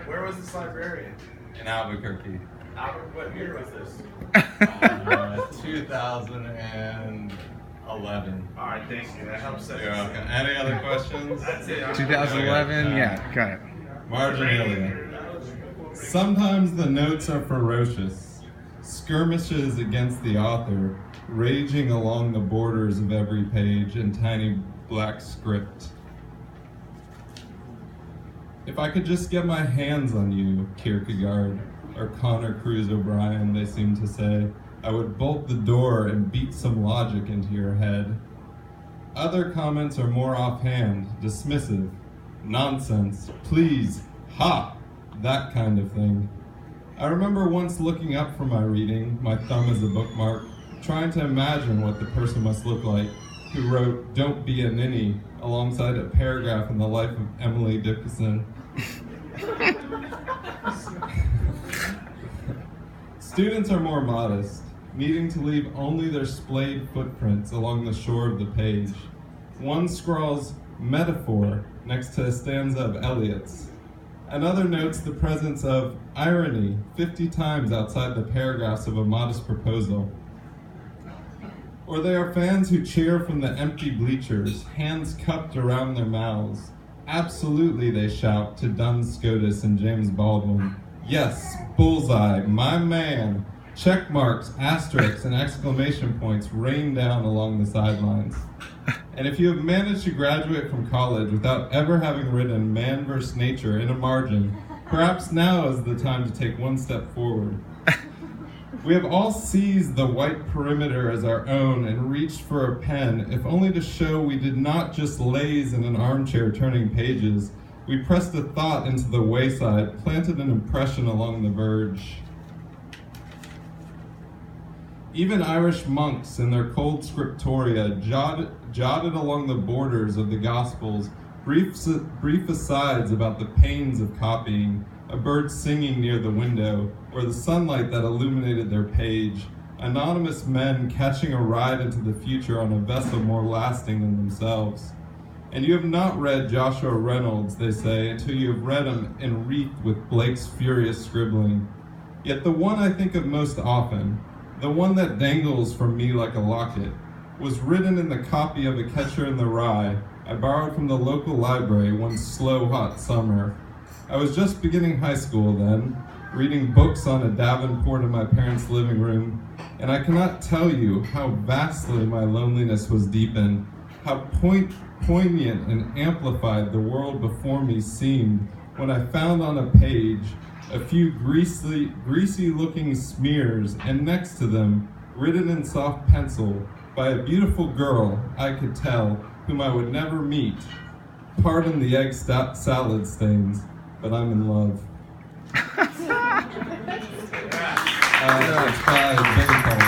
Where was this librarian? In Albuquerque. What year was this? 2011. All right, thank you. That helps set You're welcome. Any other questions? That's it. 2011, yeah, got it. Marginalia. Sometimes the notes are ferocious, skirmishes against the author, raging along the borders of every page in tiny black script. If I could just get my hands on you, Kierkegaard, or Connor Cruise O'Brien, they seem to say, I would bolt the door and beat some logic into your head. Other comments are more offhand, dismissive. Nonsense, please, ha, that kind of thing. I remember once looking up from my reading, my thumb as a bookmark, trying to imagine what the person must look like who wrote "Don't be a ninny" alongside a paragraph in the life of Emily Dickinson. Students are more modest, needing to leave only their splayed footprints along the shore of the page. One scrawls "metaphor" next to a stanza of Eliot's. Another notes the presence of irony 50 times outside the paragraphs of a modest proposal. Or they are fans who cheer from the empty bleachers, hands cupped around their mouths. Absolutely, they shout to Duns Scotus and James Baldwin. Yes, bullseye, my man. Check marks, asterisks, and exclamation points rain down along the sidelines. And if you have managed to graduate from college without ever having written man versus nature in a margin, perhaps now is the time to take one step forward. We have all seized the white perimeter as our own and reached for a pen, if only to show we did not just laze in an armchair turning pages. We pressed a thought into the wayside, planted an impression along the verge. Even Irish monks in their cold scriptoria jotted along the borders of the Gospels brief asides about the pains of copying, a bird singing near the window, or the sunlight that illuminated their page, anonymous men catching a ride into the future on a vessel more lasting than themselves. And you have not read Joshua Reynolds, they say, until you have read him enwreathed with Blake's furious scribbling. Yet the one I think of most often, the one that dangles from me like a locket, was written in the copy of A Catcher in the Rye I borrowed from the local library one slow, hot summer. I was just beginning high school then, reading books on a Davenport in my parents' living room, and I cannot tell you how vastly my loneliness was deepened, how poignant and amplified the world before me seemed when I found on a page a few greasy-looking smears, and next to them, written in soft pencil, by a beautiful girl, I could tell, whom I would never meet. Pardon the egg salad stains, but I'm in love. It's by Billy Paul.